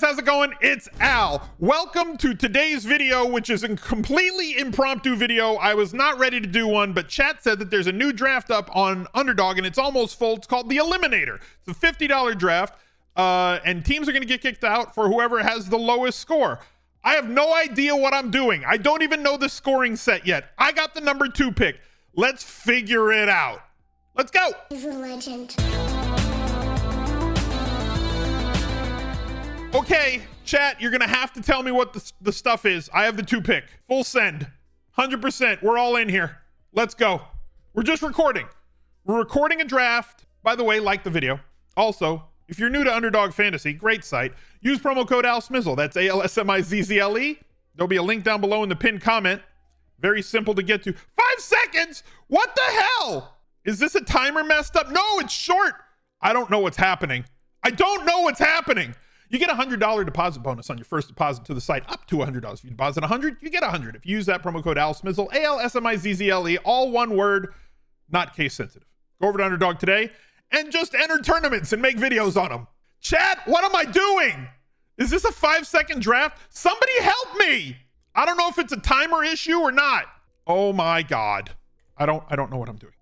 how's it going? It's Al. Welcome to today's video, which is a completely impromptu video. I was not ready to do one, but chat said that there's a new draft up on Underdog and it's almost full. It's called the Eliminator. It's a $50 draft, and teams are going to get kicked out for whoever has the lowest score. I have no idea what I'm doing. I don't even know the scoring set yet. I got the number 2 pick. Let's figure it out. Let's go. He's a legend. Okay, chat, you're gonna have to tell me what the stuff is. I have the 2 pick. Full send. 100%. We're all in here. Let's go. We're just recording. We're recording a draft. By the way, like the video. Also, if you're new to Underdog Fantasy, great site. Use promo code ALSMIZZLE. That's ALSMIZZLE. There'll be a link down below in the pinned comment. Very simple to get to. 5 seconds? What the hell? Is this a timer messed up? No, it's short. I don't know what's happening. I don't know what's happening. You get a $100 deposit bonus on your first deposit to the site, up to $100. If you deposit $100, you get $100. If you use that promo code ALSMIZZLE, ALSMIZZLE, all one word, not case sensitive. Go over to Underdog today and just enter tournaments and make videos on them. Chat, what am I doing? Is this a 5-second draft? Somebody help me. I don't know if it's a timer issue or not. Oh my God. I don't know what I'm doing.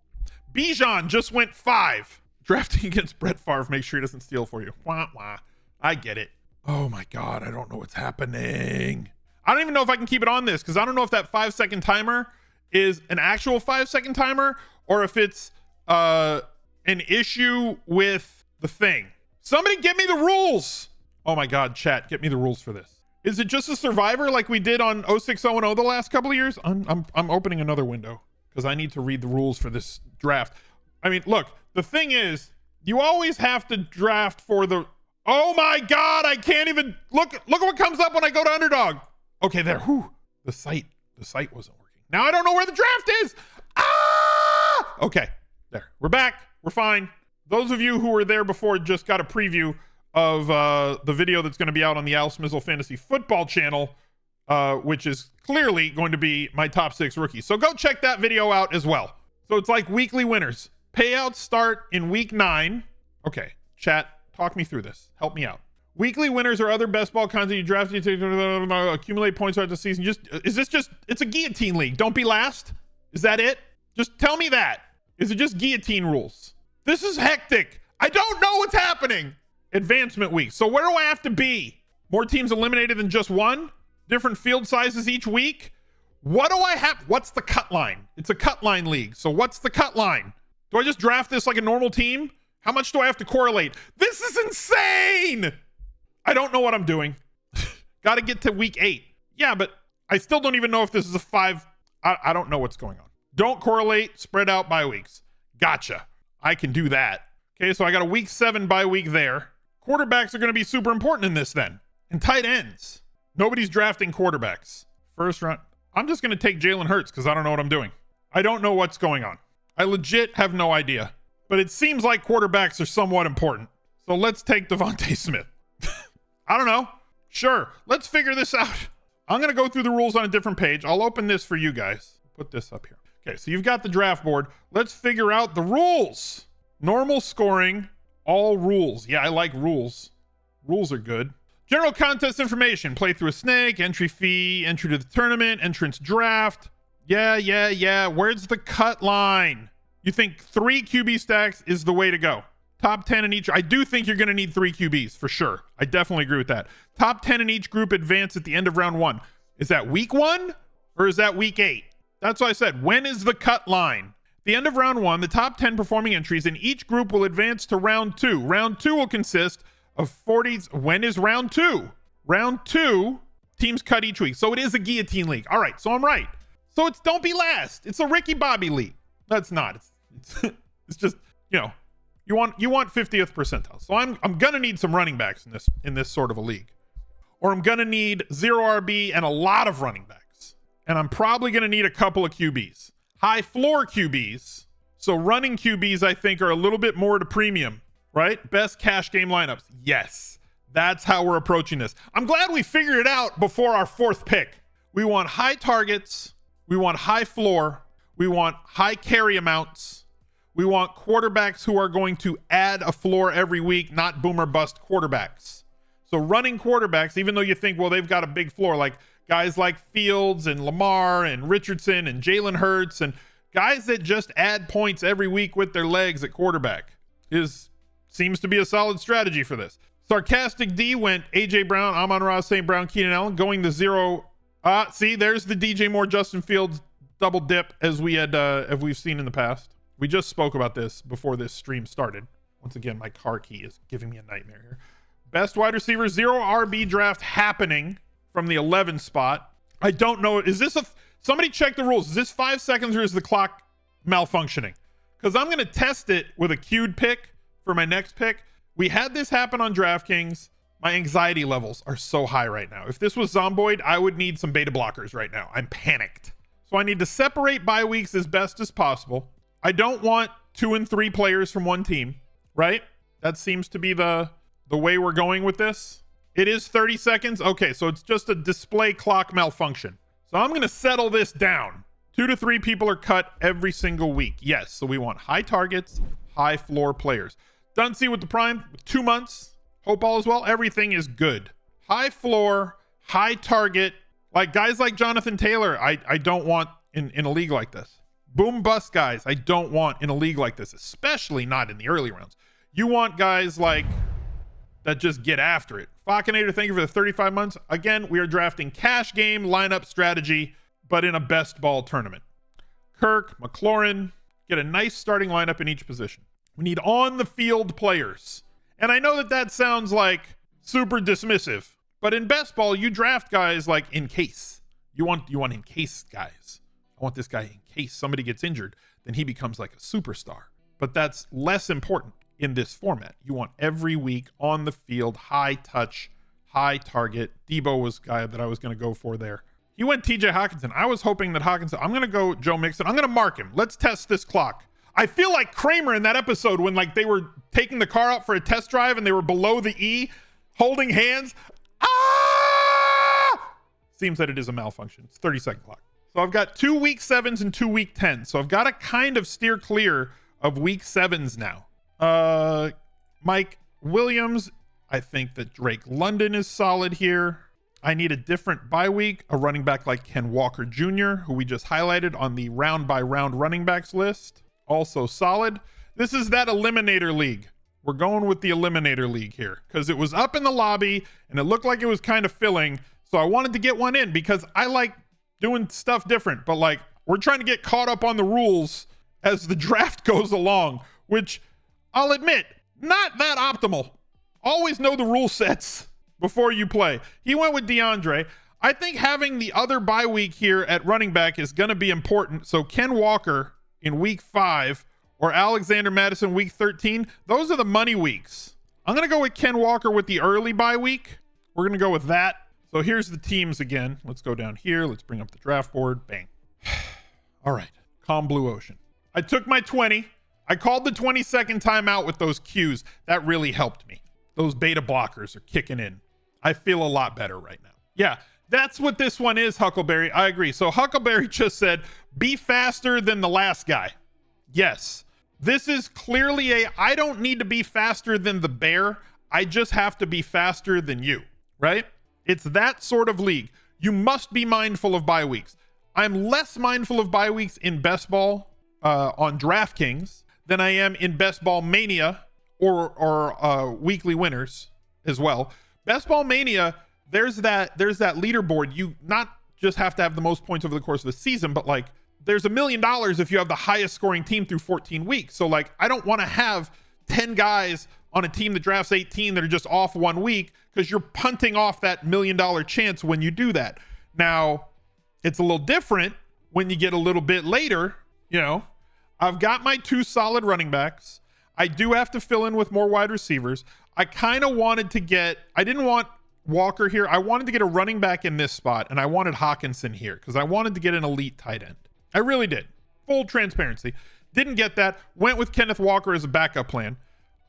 Bijan just went 5. Drafting against Brett Favre. Make sure he doesn't steal for you. Wah, wah. I get it. Oh my God, I don't know what's happening. I don't even know if I can keep it on this because I don't know if that 5-second timer is an actual 5-second timer or if it's an issue with the thing. Somebody get me the rules. Oh my God, chat, get me the rules for this. Is it just a survivor like we did on 06010 the last couple of years? I'm opening another window because I need to read the rules for this draft. I mean, look, the thing is, you always have to draft for the... Oh my God, I can't even look at what comes up when I go to Underdog. Okay, there. Whew. The site wasn't working. Now I don't know where the draft is. Ah! Okay, there. We're back. We're fine. Those of you who were there before just got a preview of the video that's going to be out on the smizzle Fantasy Football channel, which is clearly going to be my top 6 rookies. So go check that video out as well. So it's like weekly winners. Payouts start in week 9. Okay, chat. Talk me through this. Help me out. Weekly winners or other best ball content you draft, you accumulate points throughout the season. It's a guillotine league. Don't be last. Is that it? Just tell me that. Is it just guillotine rules? This is hectic. I don't know what's happening. Advancement week. So where do I have to be? More teams eliminated than just one? Different field sizes each week? What do I have? What's the cut line? It's a cut line league. So what's the cut line? Do I just draft this like a normal team? How much do I have to correlate? This is insane. I don't know what I'm doing. Got to get to week 8. Yeah, but I still don't even know if this is a 5. I don't know what's going on. Don't correlate, spread out by weeks. Gotcha. I can do that. Okay, so I got a week 7 bye week there. Quarterbacks are going to be super important in this then. And tight ends. Nobody's drafting quarterbacks. First round. I'm just going to take Jalen Hurts because I don't know what I'm doing. I don't know what's going on. I legit have no idea. But it seems like quarterbacks are somewhat important. So let's take Devontae Smith. I don't know. Sure. Let's figure this out. I'm going to go through the rules on a different page. I'll open this for you guys. Put this up here. Okay, so you've got the draft board. Let's figure out the rules. Normal scoring, all rules. Yeah, I like rules. Rules are good. General contest information. Play through a snake, entry fee, entry to the tournament, entrance draft. Yeah. Where's the cut line? You think 3 QB stacks is the way to go. Top 10 in each. I do think you're going to need 3 QBs for sure. I definitely agree with that. Top 10 in each group advance at the end of round 1. Is that week 1 or is that week 8? That's what I said. When is the cut line? The end of round 1, the top 10 performing entries in each group will advance to round 2. Round 2 will consist of 40s. When is round 2? Round 2, teams cut each week. So it is a guillotine league. All right, so I'm right. So it's don't be last. It's a Ricky Bobby league. That's not. It's just, you know, you want 50th percentile. So I'm gonna need some running backs in this sort of a league, or I'm gonna need 0 RB and a lot of running backs, and I'm probably gonna need a couple of QBs, high floor QBs. So running QBs I think are a little bit more to premium, right? Best cash game lineups. Yes, that's how we're approaching this. I'm glad we figured it out before our 4th pick. We want high targets. We want high floor. We want high carry amounts. We want quarterbacks who are going to add a floor every week, not boomer bust quarterbacks. So running quarterbacks, even though you think, well, they've got a big floor, like guys like Fields and Lamar and Richardson and Jalen Hurts and guys that just add points every week with their legs at quarterback seems to be a solid strategy for this. Sarcastic D went AJ Brown, Amon-Ra, St. Brown, Keenan Allen, going to 0. See, there's the DJ Moore, Justin Fields double dip as we've seen in the past. We just spoke about this before this stream started. Once again, my car key is giving me a nightmare here. Best wide receiver, 0 RB draft happening from the 11 spot. I don't know. Is this somebody check the rules? Is this 5 seconds or is the clock malfunctioning? Because I'm going to test it with a queued pick for my next pick. We had this happen on DraftKings. My anxiety levels are so high right now. If this was Zomboid, I would need some beta blockers right now. I'm panicked. So I need to separate bye weeks as best as possible. I don't want 2 and 3 players from one team, right? That seems to be the way we're going with this. It is 30 seconds. Okay, so it's just a display clock malfunction. So I'm going to settle this down. 2 to 3 people are cut every single week. Yes, so we want high targets, high floor players. Dunsey with the prime, 2 months. Hope all is well. Everything is good. High floor, high target. Like guys like Jonathan Taylor, I don't want in a league like this. Boom bust guys, I don't want in a league like this, especially not in the early rounds. You want guys like that just get after it. Falconator, thank you for the 35 months. Again, we are drafting cash game lineup strategy, but in a best ball tournament. Kirk, McLaurin, get a nice starting lineup in each position. We need on the field players. And I know that sounds like super dismissive, but in best ball, you draft guys like in case. You want in case guys. I want this guy in case somebody gets injured, then he becomes like a superstar. But that's less important in this format. You want every week on the field, high touch, high target. Debo was the guy that I was going to go for there. He went TJ Hawkinson. I was hoping that Hawkinson, I'm going to go Joe Mixon. I'm going to mark him. Let's test this clock. I feel like Kramer in that episode when like they were taking the car out for a test drive and they were below the E, holding hands. Seems that it is a malfunction. It's 30-second clock. So I've got 2 week 7s and 2 week 10s. So I've got to kind of steer clear of week 7s now. Mike Williams, I think that Drake London is solid here. I need a different bye week, a running back like Ken Walker Jr., who we just highlighted on the round by round running backs list. Also solid. This is that Eliminator League. We're going with the Eliminator League here because it was up in the lobby and it looked like it was kind of filling. So I wanted to get one in because I like doing stuff different, but like we're trying to get caught up on the rules as the draft goes along, which I'll admit, not that optimal. Always know the rule sets before you play. He went with DeAndre. I think having the other bye week here at running back is going to be important. So Ken Walker in week 5 or Alexander Madison week 13, those are the money weeks. I'm going to go with Ken Walker with the early bye week. We're going to go with that. So here's the teams again. Let's go down here. Let's bring up the draft board. Bang. All right. Calm blue ocean. I took my 20. I called the 20-second timeout with those cues. That really helped me. Those beta blockers are kicking in. I feel a lot better right now. Yeah, that's what this one is, Huckleberry. I agree. So Huckleberry just said, be faster than the last guy. Yes. This is clearly I don't need to be faster than the bear. I just have to be faster than you, right? It's that sort of league. You must be mindful of bye weeks. I'm less mindful of bye weeks in best ball on DraftKings than I am in best ball Mania or weekly winners as well. Best ball Mania, there's that leaderboard. You not just have to have the most points over the course of the season, but like there's $1 million if you have the highest scoring team through 14 weeks. So like I don't want to have 10 guys on a team that drafts 18 that are just off 1 week because you're punting off that $1 million chance when you do that. Now, it's a little different when you get a little bit later. You know, I've got my 2 solid running backs. I do have to fill in with more wide receivers. I kind of wanted to get, I didn't want Walker here. I wanted to get a running back in this spot, and I wanted Hawkinson here because I wanted to get an elite tight end. I really did. Full transparency. Didn't get that. Went with Kenneth Walker as a backup plan.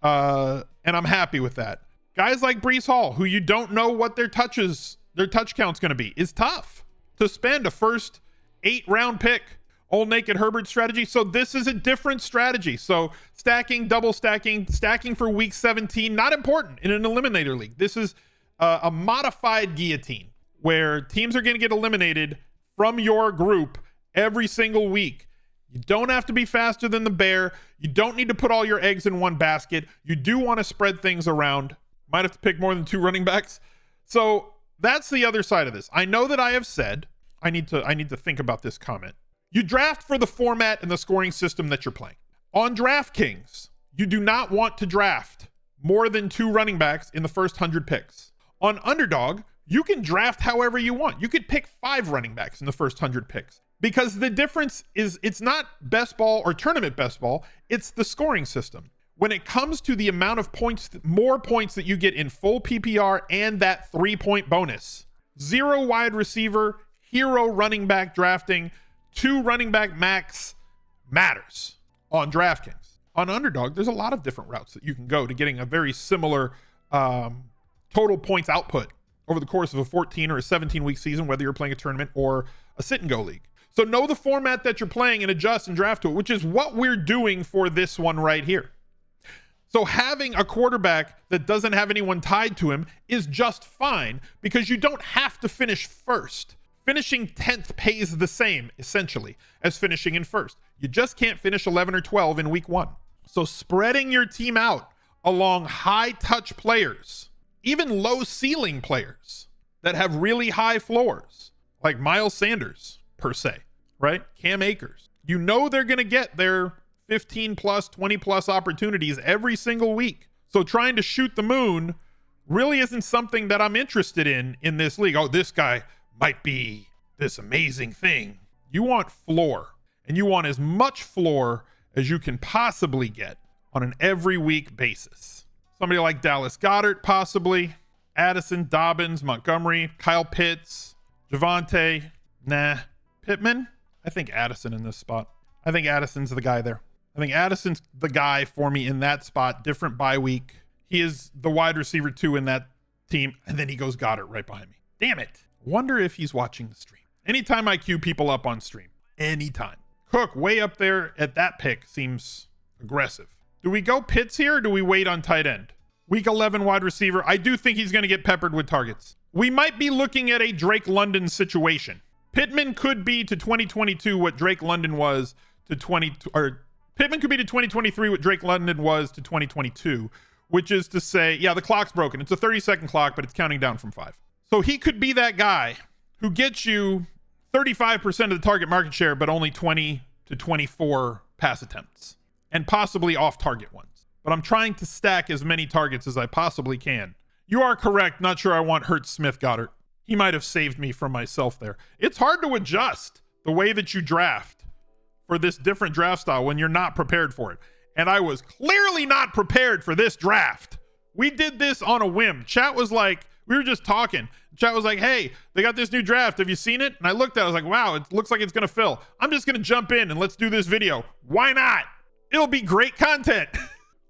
And I'm happy with that. Guys like Breece Hall, who you don't know what their touch count's going to be, is tough to spend a first 8-round pick. Old naked Herbert strategy. So this is a different strategy. So stacking, double stacking for week 17, not important in an eliminator league. This is a modified guillotine where teams are going to get eliminated from your group every single week. You don't have to be faster than the bear. You don't need to put all your eggs in one basket. You do want to spread things around. Might have to pick more than 2 running backs. So that's the other side of this. I know that I have said, I need to think about this comment. You draft for the format and the scoring system that you're playing. On DraftKings, you do not want to draft more than 2 running backs in the first 100 picks. On Underdog, you can draft however you want. You could pick 5 running backs in the first 100 picks, because the difference is it's not best ball or tournament best ball. It's the scoring system. When it comes to the amount of points, more points that you get in full PPR and that 3-point bonus, 0 wide receiver, hero running back drafting, 2 running back max matters on DraftKings. On Underdog, there's a lot of different routes that you can go to getting a very similar total points output over the course of a 14 or a 17-week season, whether you're playing a tournament or a sit-and-go league. So know the format that you're playing and adjust and draft to it, which is what we're doing for this one right here. So having a quarterback that doesn't have anyone tied to him is just fine, because you don't have to finish first. Finishing 10th pays the same, essentially, as finishing in first. You just can't finish 11 or 12 in week 1. So spreading your team out along high-touch players, even low-ceiling players that have really high floors, like Miles Sanders, per se, right? Cam Akers. You know they're going to get their 15 plus, 20 plus opportunities every single week. So trying to shoot the moon really isn't something that I'm interested in this league. Oh, this guy might be this amazing thing. You want floor, and you want as much floor as you can possibly get on an every week basis. Somebody like Dallas Goedert, possibly. Addison, Dobbins, Montgomery, Kyle Pitts, Javonte. Nah. Pittman? I think Addison in this spot. I think Addison's the guy there. I think Addison's the guy for me in that spot. Different bye week. He is the wide receiver 2 in that team. And then he goes Goddard right behind me. Damn it. Wonder if he's watching the stream. Anytime I queue people up on stream. Anytime. Cook way up there at that pick seems aggressive. Do we go Pitts here, or do we wait on tight end? Week 11 wide receiver. I do think he's going to get peppered with targets. We might be looking at a Drake London situation. Pittman could be to 2022 what Drake London was to Pittman could be to 2023 what Drake London was to 2022, which is to say, yeah, the clock's broken. It's a 30-second clock, but it's counting down from 5. So he could be that guy who gets you 35% of the target market share, but only 20 to 24 pass attempts, and possibly off-target ones. But I'm trying to stack as many targets as I possibly can. You are correct. Not sure I want Hurt Smith Goddard. He might have saved me from myself there. It's hard to adjust the way that you draft for this different draft style when you're not prepared for it. And I was clearly not prepared for this draft. We did this on a whim. Chat was like, we were just talking. Chat was like, hey, they got this new draft. Have you seen it? And I looked at it. I was like, wow, it looks like it's going to fill. I'm just going to jump in and let's do this video. Why not? It'll be great content.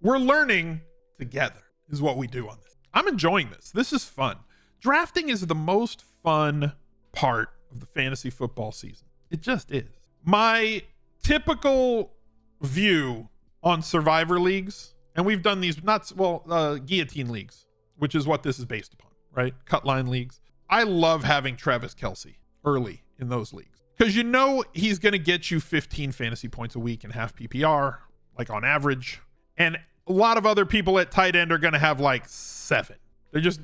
We're learning together is what we do on this. I'm enjoying this. This is fun. Drafting is the most fun part of the fantasy football season. It just is. My typical view on survivor leagues, and we've done these, guillotine leagues, which is what this is based upon, right? Cut line leagues. I love having Travis Kelce early in those leagues because you know he's going to get you 15 fantasy points a week in half PPR, like on average. And a lot of other people at tight end are going to have like 7. They're just,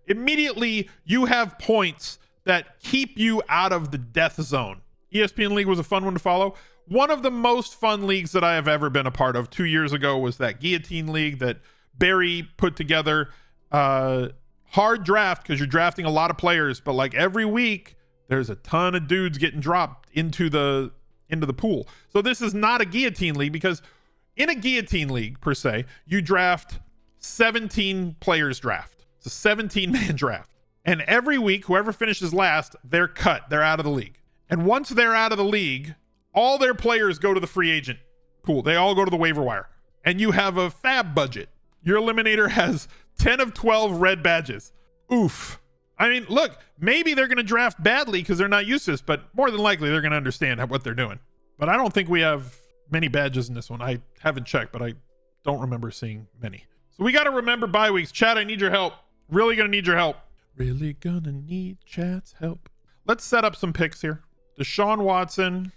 immediately you have points that keep you out of the death zone. ESPN League was a fun one to follow. One of the most fun leagues that I have ever been a part of 2 years ago was that guillotine league that Barry put together. Hard draft because you're drafting a lot of players, but like every week there's a ton of dudes getting dropped into the pool. So this is not a guillotine league because in a guillotine league per se, you draft 17 players draft. It's a 17-man draft. And every week, whoever finishes last, they're cut. They're out of the league. And once they're out of the league, all their players go to the free agent pool. They all go to the waiver wire. And you have a fab budget. Your eliminator has 10 of 12 red badges. Oof. I mean, look, maybe they're going to draft badly because they're not used to this, but more than likely they're going to understand what they're doing. But I don't think we have many badges in this one. I haven't checked, but I don't remember seeing many. So we got to remember bye weeks. Chad, I need your help. Really gonna need your help. Really gonna need chat's help. Let's set up some picks here. Deshaun Watson,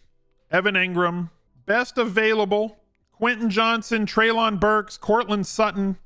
Evan Ingram, best available, Quentin Johnson, Treylon Burks, Cortland Sutton.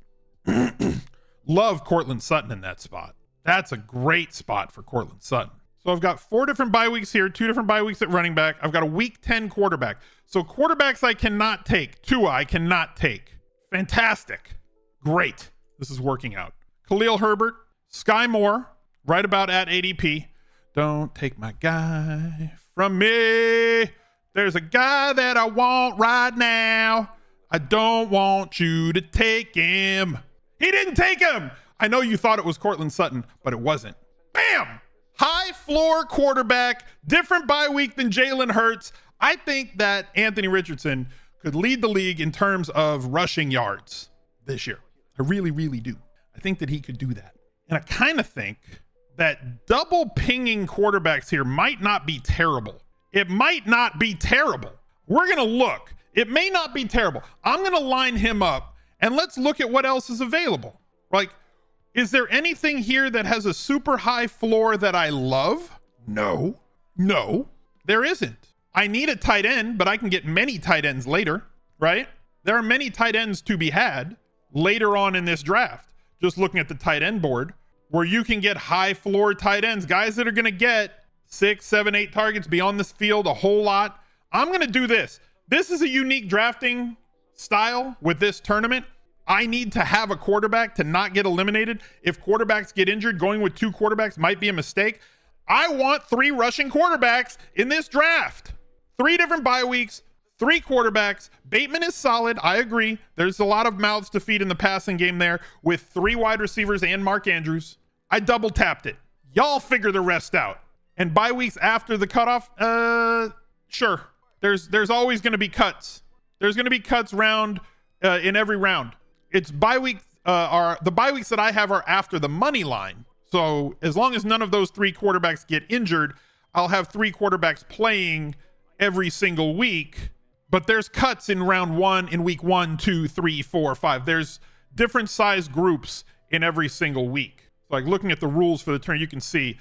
Love Cortland Sutton in that spot. That's a great spot for Cortland Sutton. So I've got 4 different bye weeks here, 2 different bye weeks at running back. I've got a week 10 quarterback. So quarterbacks I cannot take. Tua I cannot take. Fantastic. Great. This is working out. Khalil Herbert, Sky Moore, right about at ADP. Don't take my guy from me. There's a guy that I want right now. I don't want you to take him. He didn't take him. I know you thought it was Cortland Sutton, but it wasn't. Bam! High floor quarterback, different bye week than Jalen Hurts. I think that Anthony Richardson could lead the league in terms of rushing yards this year. I really, really do. I think that he could do that. And I kind of think that double pinging quarterbacks here might not be terrible. It might not be terrible. We're going to look. It may not be terrible. I'm going to line him up and let's look at what else is available. Like, is there anything here that has a super high floor that I love? No, there isn't. I need a tight end, but I can get many tight ends later, right? There are many tight ends to be had later on in this draft. Just looking at the tight end board where you can get high floor tight ends, guys that are going to get 6, 7, 8 targets, be on this field a whole lot. I'm going to do this. This is a unique drafting style with this tournament. I need to have a quarterback to not get eliminated. If quarterbacks get injured, going with 2 quarterbacks might be a mistake. I want 3 rushing quarterbacks in this draft. 3 different bye weeks, 3 quarterbacks. Bateman is solid. I agree. There's a lot of mouths to feed in the passing game there with 3 wide receivers and Mark Andrews. I double tapped it. Y'all figure the rest out. And bye weeks after the cutoff, sure. There's always going to be cuts. There's going to be cuts round in every round. It's bye weeks the bye weeks that I have are after the money line. So as long as none of those 3 quarterbacks get injured, I'll have 3 quarterbacks playing every single week. But there's cuts in round 1, in week 1, 2, 3, 4, 5. There's different size groups in every single week. So like looking at the rules for the turn, you can see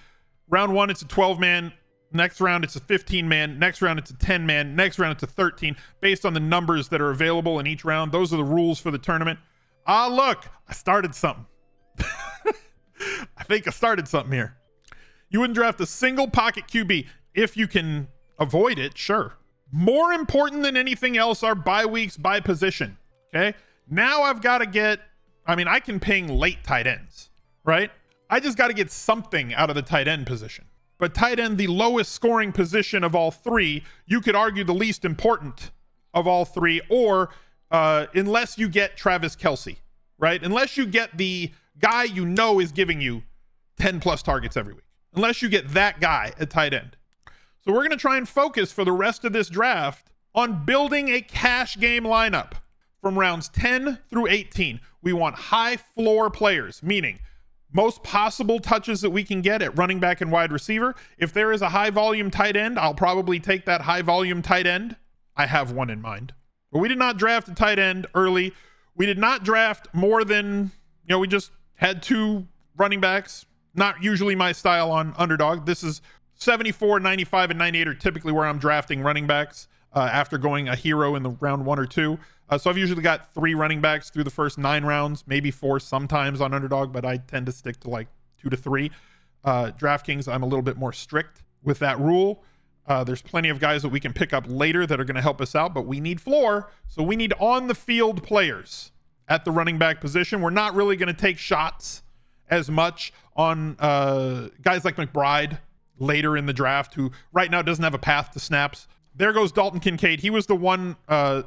round 1, it's a 12-man. Next round, it's a 15-man. Next round, it's a 10-man. Next round, it's a 13, based on the numbers that are available in each round. Those are the rules for the tournament. Ah, look, I started something. I think I started something here. You wouldn't draft a single pocket QB if you can avoid it, sure. More important than anything else are bye weeks by position, okay? Now I've got to get, I can ping late tight ends, right? I just got to get something out of the tight end position. But tight end, the lowest scoring position of all 3, you could argue the least important of all 3, or unless you get Travis Kelce, right? Unless you get the guy you know is giving you 10 plus targets every week. Unless you get that guy at tight end. So we're going to try and focus for the rest of this draft on building a cash game lineup from rounds 10 through 18. We want high floor players, meaning most possible touches that we can get at running back and wide receiver. If there is a high volume tight end, I'll probably take that high volume tight end. I have one in mind. But we did not draft a tight end early. We did not draft more than, we just had 2 running backs. Not usually my style on Underdog. This is 74, 95, and 98 are typically where I'm drafting running backs after going a hero in the round 1 or 2. So I've usually got 3 running backs through the first 9 rounds, maybe 4 sometimes on Underdog, but I tend to stick to like 2 to 3. DraftKings, I'm a little bit more strict with that rule. There's plenty of guys that we can pick up later that are going to help us out, but we need floor. So we need on the field players at the running back position. We're not really going to take shots as much on guys like McBride later in the draft, who right now doesn't have a path to snaps. There goes Dalton Kincaid. He was the one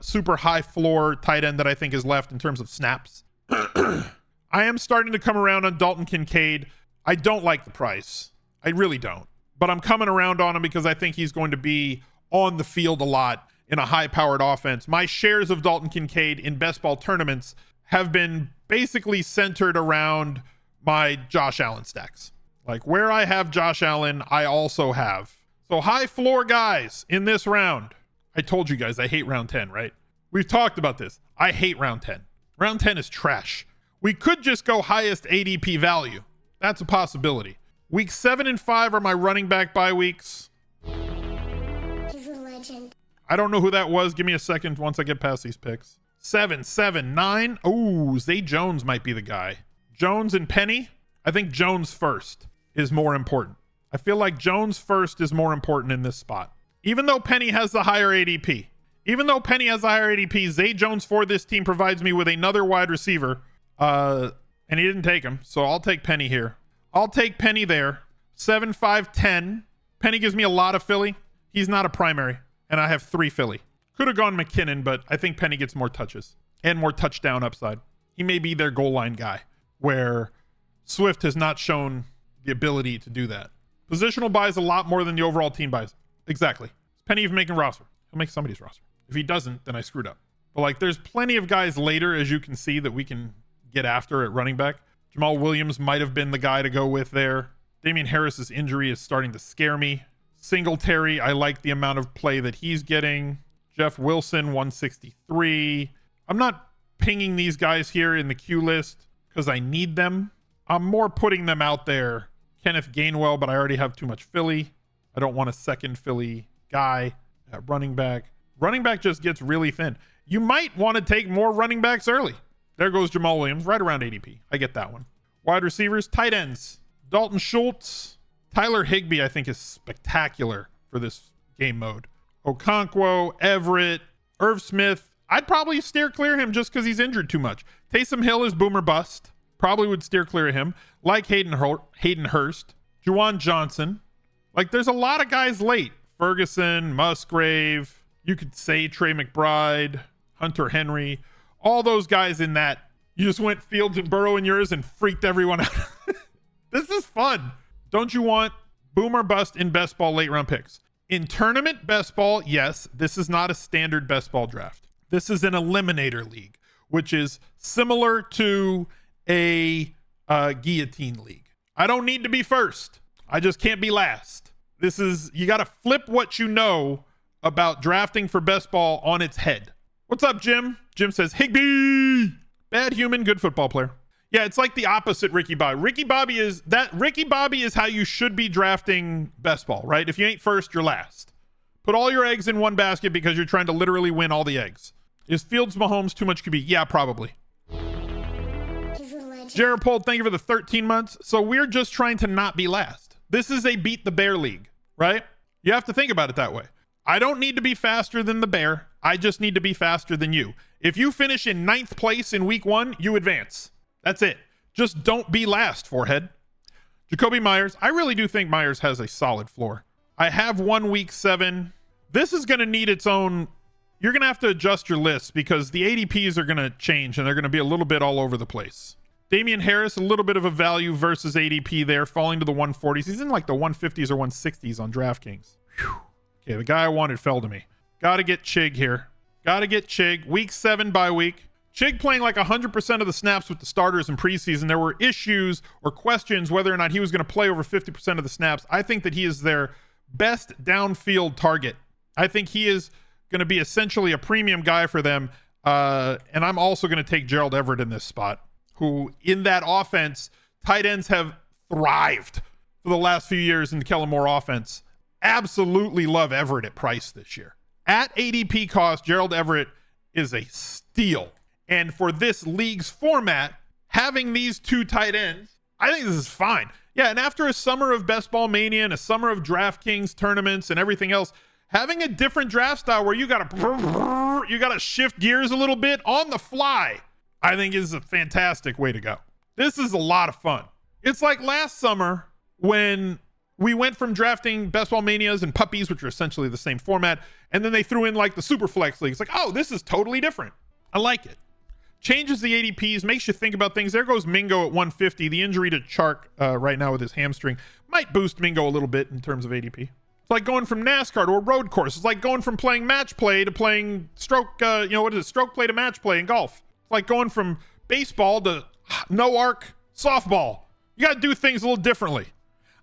super high floor tight end that I think is left in terms of snaps. I am starting to come around on Dalton Kincaid. I don't like the price. I really don't. But I'm coming around on him because I think he's going to be on the field a lot in a high-powered offense. My shares of Dalton Kincaid in best ball tournaments have been basically centered around my Josh Allen stacks. Like where I have Josh Allen, I also have. So high floor guys in this round. I told you guys I hate round 10, right? We've talked about this. I hate round 10. Round 10 is trash. We could just go highest ADP value, That's a possibility. Week 7 and 5 are my running back bye weeks. He's a legend. I don't know who that was. Give me a second once I get past these picks. 7, 7, 9. Oh, Zay Jones might be the guy. Jones and Penny. I think Jones first is more important. I feel like Jones first is more important in this spot. Even though Penny has the higher ADP. Zay Jones for this team provides me with another wide receiver. And he didn't take him. So I'll take Penny here. I'll take Penny there. 7, 5, 10. Penny gives me a lot of Philly. He's not a primary. And I have 3 Philly. Could have gone McKinnon, but I think Penny gets more touches and more touchdown upside. He may be their goal line guy, where Swift has not shown the ability to do that. Positional buys a lot more than the overall team buys. Exactly. Is Penny even making roster? He'll make somebody's roster. If he doesn't, then I screwed up. But like, there's plenty of guys later, as you can see, that we can get after at running back. Jamal Williams might have been the guy to go with there. Damian Harris's injury is starting to scare me. Singletary, I like the amount of play that he's getting. Jeff Wilson, 163. I'm not pinging these guys here in the queue list because I need them. I'm more putting them out there. Kenneth Gainwell, but I already have too much Philly. I don't want a second Philly guy at running back. Running back just gets really thin. You might want to take more running backs early. There goes Jamal Williams, right around ADP. I get that one. Wide receivers, tight ends. Dalton Schultz. Tyler Higbee, I think, is spectacular for this game mode. Okonkwo, Everett, Irv Smith. I'd probably steer clear of him just because he's injured too much. Taysom Hill is boomer bust. Probably would steer clear of him. Like Hayden Hurst. Juwan Johnson. Like, there's a lot of guys late. Ferguson, Musgrave. You could say Trey McBride, Hunter Henry. All those guys in that. You just went Fields and Burrow in yours and freaked everyone out. This is fun. Don't you want boomer bust in best ball late round picks? In tournament best ball, yes, this is not a standard best ball draft. This is an eliminator league, which is similar to a guillotine league. I don't need to be first. I just can't be last. This is, you got to flip what you know about drafting for best ball on its head. What's up, Jim? Jim says, Higbee! Bad human, good football player. Yeah, it's like the opposite Ricky Bobby. Ricky Bobby is how you should be drafting best ball, right? If you ain't first, you're last. Put all your eggs in one basket because you're trying to literally win all the eggs. Is Fields Mahomes too much QB? Yeah, probably. Jared Pold, thank you for the 13 months. So we're just trying to not be last. This is a beat the bear league, right? You have to think about it that way. I don't need to be faster than the bear. I just need to be faster than you. If you finish in 9th place in week 1, you advance. That's it. Just don't be last, forehead. Jacoby Myers. I really do think Myers has a solid floor. I have one week 7. This is going to need its own. You're going to have to adjust your list because the ADPs are going to change and they're going to be a little bit all over the place. Damian Harris, a little bit of a value versus ADP there, falling to the 140s. He's in like the 150s or 160s on DraftKings. Whew. Okay, the guy I wanted fell to me. Got to get Chig here. Got to get Chig. Week 7 bye week. Chig playing like 100% of the snaps with the starters in preseason. There were issues or questions whether or not he was going to play over 50% of the snaps. I think that he is their best downfield target. I think he is going to be essentially a premium guy for them. And I'm also going to take Gerald Everett in this spot, who in that offense, tight ends have thrived for the last few years in the Kellen Moore offense. Absolutely love Everett at price this year. At ADP cost, Gerald Everett is a steal. And for this league's format, having these 2 tight ends, I think this is fine. Yeah, and after a summer of Best Ball Mania and a summer of DraftKings tournaments and everything else, having a different draft style where you gotta shift gears a little bit on the fly, I think is a fantastic way to go. This is a lot of fun. It's like last summer when we went from drafting Best Ball Manias and Puppies, which are essentially the same format, and then they threw in like the Super Flex League. It's like, oh, this is totally different. I like it. Changes the ADPs, makes you think about things. There goes Mingo at 150. The injury to Chark right now with his hamstring might boost Mingo a little bit in terms of ADP. It's like going from NASCAR to a road course. It's like going from playing match play to playing stroke play to match play in golf. It's like going from baseball to no arc softball. You got to do things a little differently.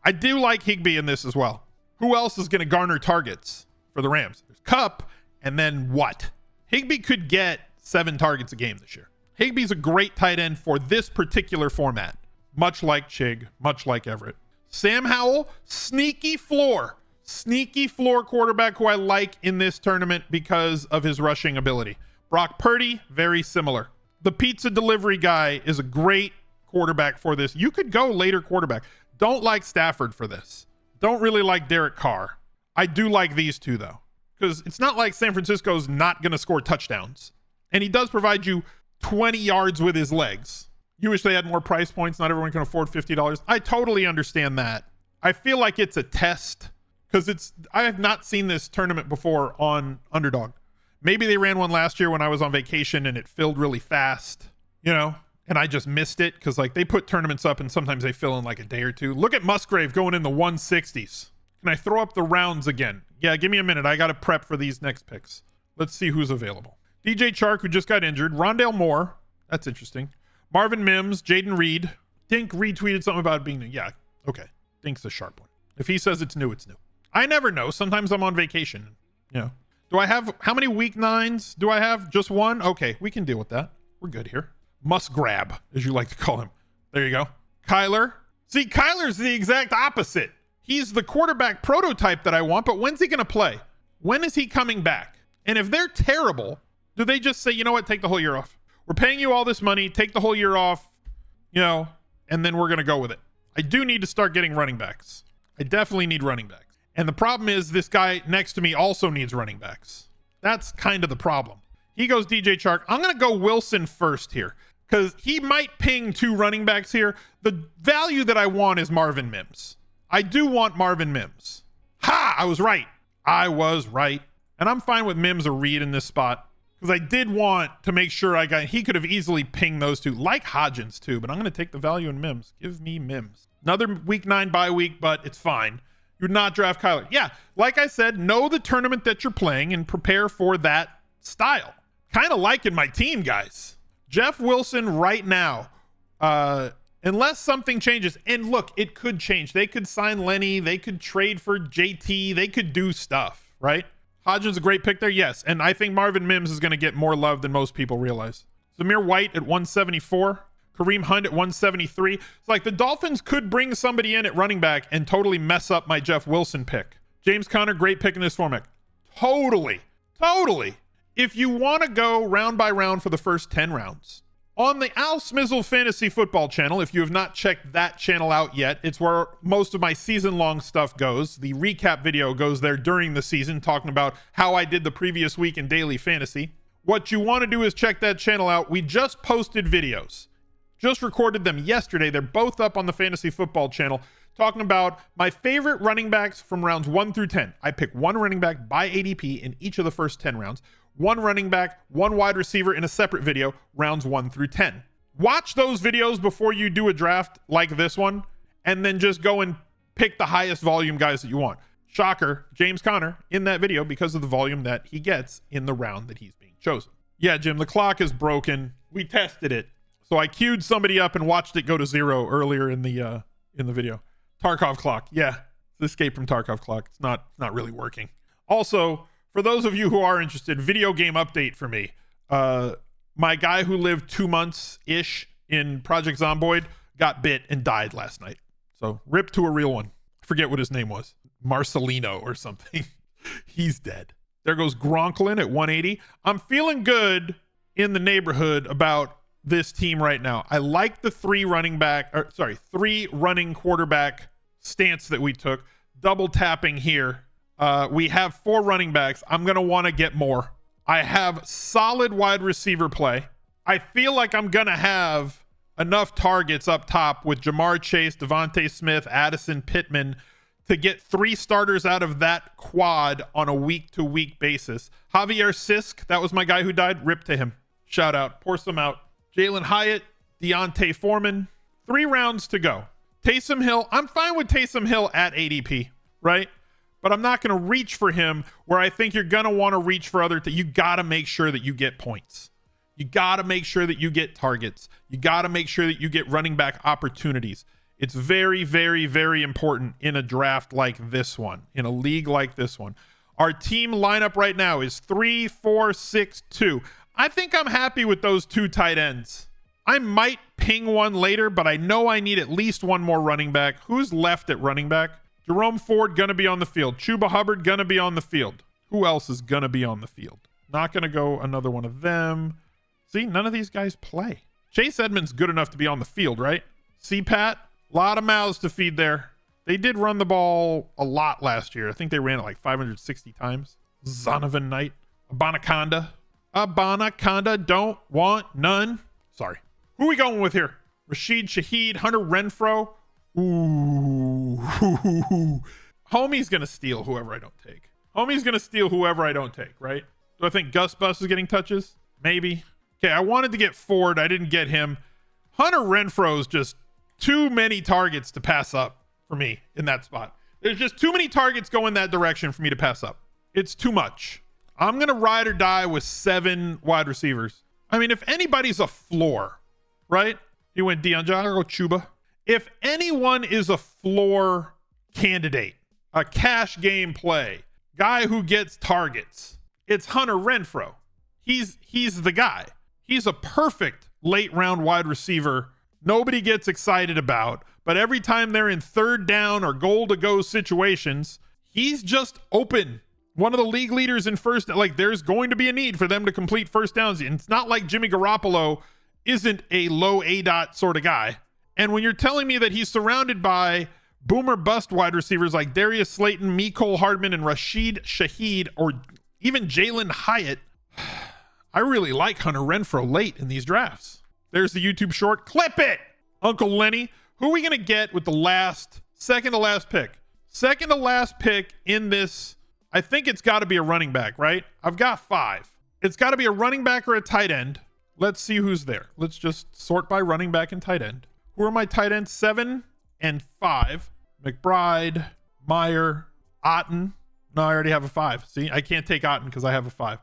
I do like Higbee in this as well. Who else is going to garner targets for the Rams? There's Kupp, and then what? Higbee could get 7 targets a game this year. Higbee's a great tight end for this particular format. much like Chig, much like Everett. Sam Howell, sneaky floor quarterback who I like in this tournament because of his rushing ability. Brock Purdy, very similar. The pizza delivery guy is a great quarterback for this. You could go later quarterback. Don't like Stafford for this. Don't really like Derek Carr. I do like these two though, because it's not like San Francisco's not going to score touchdowns. And he does provide you 20 yards with his legs. You wish they had more price points. Not everyone can afford $50. I totally understand that. I feel like it's a test because I have not seen this tournament before on Underdog. Maybe they ran one last year when I was on vacation and it filled really fast, you know, and I just missed it because like they put tournaments up and sometimes they fill in like a day or two. Look at Musgrave going in the 160s. Can I throw up the rounds again? Yeah, give me a minute. I got to prep for these next picks. Let's see who's available. DJ Chark, who just got injured. Rondale Moore. That's interesting. Marvin Mims, Jaden Reed. Dink retweeted something about it being new. Yeah, okay. Dink's a sharp one. If he says it's new, it's new. I never know. Sometimes I'm on vacation. You know. Do I have, how many week 9s do I have? Just one? Okay, we can deal with that. We're good here. Must grab, as you like to call him. There you go. Kyler. See, Kyler's the exact opposite. He's the quarterback prototype that I want, but when's he going to play? When is he coming back? And if they're terrible, do they just say, you know what, take the whole year off? We're paying you all this money, take the whole year off, you know, and then we're going to go with it. I do need to start getting running backs. I definitely need running backs. And the problem is this guy next to me also needs running backs. That's kind of the problem. He goes DJ Chark. I'm going to go Wilson first here because he might ping 2 running backs here. The value that I want is Marvin Mims. I do want Marvin Mims. Ha! I was right. I was right. And I'm fine with Mims or Reed in this spot because I did want to make sure he could have easily pinged those 2, like Hodgins too, but I'm going to take the value in Mims. Give me Mims. Another week 9 bye week, but it's fine. You would not draft Kyler. Yeah, like I said, know the tournament that you're playing and prepare for that style. Kind of liking my team, guys. Jeff Wilson right now, unless something changes. And look, it could change. They could sign Lenny. They could trade for JT. They could do stuff, right? Hodgins a great pick there, yes. And I think Marvin Mims is going to get more love than most people realize. Zamir White at 174. Kareem Hunt at 173. It's like the Dolphins could bring somebody in at running back and totally mess up my Jeff Wilson pick. James Conner, great pick in this format. Totally. If you want to go round by round for the first 10 rounds, on the Al Smizzle Fantasy Football channel, if you have not checked that channel out yet, it's where most of my season-long stuff goes. The recap video goes there during the season, talking about how I did the previous week in daily fantasy. What you want to do is check that channel out. We just posted videos. Just recorded them yesterday. They're both up on the Fantasy Football channel, talking about my favorite running backs from rounds 1 through 10. I pick one running back by ADP in each of the first 10 rounds. One running back, one wide receiver in a separate video, rounds 1 through 10. Watch those videos before you do a draft like this one, and then just go and pick the highest volume guys that you want. Shocker, James Conner in that video because of the volume that he gets in the round that he's being chosen. Yeah, Jim, the clock is broken. We tested it. So I queued somebody up and watched it go to 0 earlier in the video. Tarkov clock. Yeah, it's Escape from Tarkov clock. It's not really working. Also, for those of you who are interested, video game update for me. My guy who lived 2 months-ish in Project Zomboid got bit and died last night. So rip to a real one. I forget what his name was. Marcelino or something. He's dead. There goes Gronklin at 180. I'm feeling good in the neighborhood about this team right now. I like the 3 running quarterback stance that we took. Double tapping here. We have 4 running backs. I'm going to want to get more. I have solid wide receiver play. I feel like I'm going to have enough targets up top with Jamar Chase, Devontae Smith, Addison, Pittman to get 3 starters out of that quad on a week-to-week basis. Javier Sisk, that was my guy who died. Rip to him. Shout out. Pour some out. Jalen Hyatt, Deontay Foreman. 3 rounds to go. Taysom Hill. I'm fine with Taysom Hill at ADP, right? But I'm not going to reach for him where I think you're going to want to reach for other. You got to make sure that you get points. You got to make sure that you get targets. You got to make sure that you get running back opportunities. It's very, very, very important in a draft like this one, in a league like this one. Our team lineup right now is 3-4-6-2. I think I'm happy with those 2 tight ends. I might ping one later, but I know I need at least one more running back. Who's left at running back? Jerome Ford gonna be on the field. Chuba Hubbard gonna be on the field. Who else is gonna be on the field? Not gonna go another one of them. See, none of these guys play. Chase Edmonds good enough to be on the field, right? CPAT, a lot of mouths to feed there. They did run the ball a lot last year. I think they ran it like 560 times. Zonovan Knight. Abanaconda. Abanaconda don't want none. Sorry. Who are we going with here? Rashid Shaheed, Hunter Renfro. Ooh. Homie's going to steal whoever I don't take. Homie's going to steal whoever I don't take, right? Do I think Gus Bus is getting touches? Maybe. Okay, I wanted to get Ford. I didn't get him. Hunter Renfro's just too many targets to pass up for me in that spot. There's just too many targets going that direction for me to pass up. It's too much. I'm going to ride or die with 7 wide receivers. I mean, if anybody's a floor, right? You went D'Angelo Chuba. If anyone is a floor candidate, a cash game play, guy who gets targets, it's Hunter Renfro. He's the guy. He's a perfect late round wide receiver. Nobody gets excited about, but every time they're in third down or goal to go situations, he's just open. One of the league leaders in first, like there's going to be a need for them to complete first downs. And it's not like Jimmy Garoppolo isn't a low ADOT sort of guy. And when you're telling me that he's surrounded by boomer bust wide receivers like Darius Slayton, Mecole Hardman, and Rashid Shaheed, or even Jalen Hyatt, I really like Hunter Renfro late in these drafts. There's the YouTube short. Clip it! Uncle Lenny. Who are we going to get with the second to last pick? Second to last pick in this, I think it's got to be a running back, right? I've got 5. It's got to be a running back or a tight end. Let's see who's there. Let's just sort by running back and tight end. Who are my tight ends? 7 and 5. McBride, Meyer, Otten. No, I already have a 5. See, I can't take Otten because I have a 5.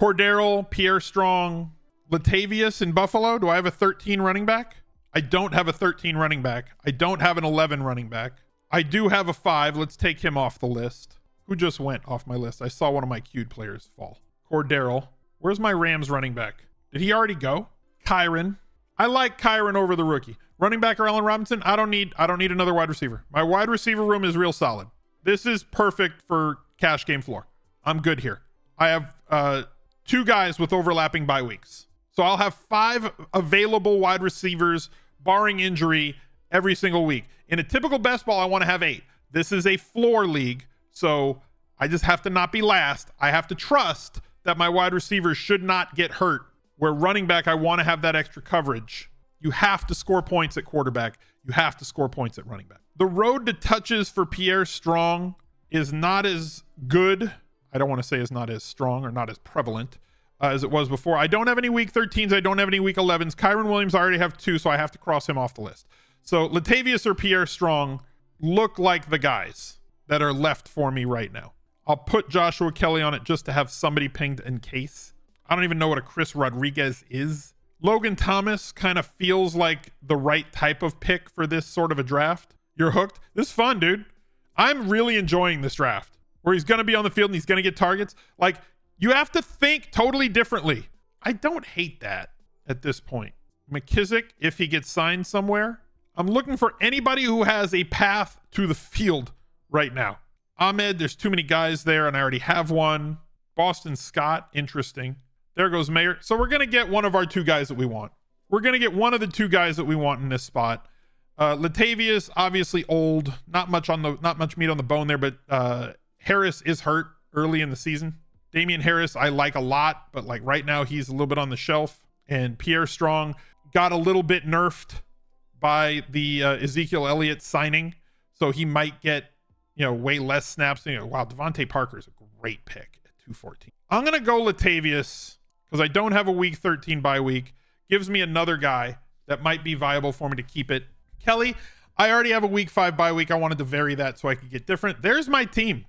Cordero, Pierre Strong, Latavius in Buffalo. Do I have a 13 running back? I don't have a 13 running back. I don't have an 11 running back. I do have a 5. Let's take him off the list. Who just went off my list? I saw one of my queued players fall. Cordero. Where's my Rams running back? Did he already go? Kyron. I like Kyron over the rookie. Running back or Allen Robinson? I don't need another wide receiver. My wide receiver room is real solid. This is perfect for cash game floor. I'm good here. I have 2 guys with overlapping bye weeks. So I'll have 5 available wide receivers, barring injury, every single week. In a typical best ball, I want to have 8. This is a floor league, so I just have to not be last. I have to trust that my wide receivers should not get hurt. Where running back, I want to have that extra coverage. You have to score points at quarterback. You have to score points at running back. The road to touches for Pierre Strong is not as good. I don't want to say is not as strong or not as prevalent as it was before. I don't have any week 13s. I don't have any week 11s. Kyron Williams, I already have 2, so I have to cross him off the list. So Latavius or Pierre Strong look like the guys that are left for me right now. I'll put Joshua Kelly on it just to have somebody pinged in case. I don't even know what a Chris Rodriguez is. Logan Thomas kind of feels like the right type of pick for this sort of a draft. You're hooked. This is fun, dude. I'm really enjoying this draft where he's going to be on the field and he's going to get targets. Like, you have to think totally differently. I don't hate that at this point. McKissick, if he gets signed somewhere, I'm looking for anybody who has a path to the field right now. Ahmed, there's too many guys there and I already have one. Boston Scott, interesting. There goes Mayer. So we're going to get one of our 2 guys that we want. We're going to get one of the 2 guys that we want in this spot. Latavius, obviously old, not much meat on the bone there, but Harris is hurt early in the season. Damian Harris, I like a lot, but like right now he's a little bit on the shelf. And Pierre Strong got a little bit nerfed by the Ezekiel Elliott signing. So he might get, way less snaps. Wow, Devontae Parker is a great pick at 214. I'm going to go Latavius because I don't have a week 13 bye week. Gives me another guy that might be viable for me to keep it. Kelly, I already have a week 5 bye week. I wanted to vary that so I could get different. There's my team.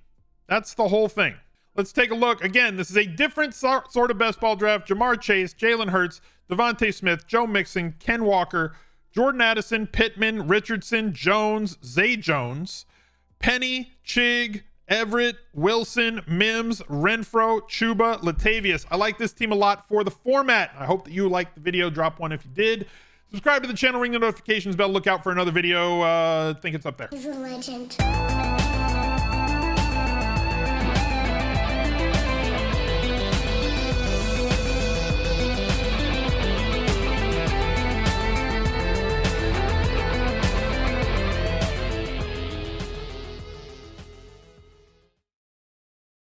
That's the whole thing. Let's take a look. Again, this is a different sort of best ball draft. Jamar Chase, Jalen Hurts, Devontae Smith, Joe Mixon, Ken Walker, Jordan Addison, Pittman, Richardson, Jones, Zay Jones, Penny, Chig, Everett, Wilson, Mims, Renfro, Chuba, Latavius. I like this team a lot for the format. I hope that you liked the video. Drop one if you did. Subscribe to the channel, ring the notifications bell. Look out for another video. I think it's up there. He's a legend.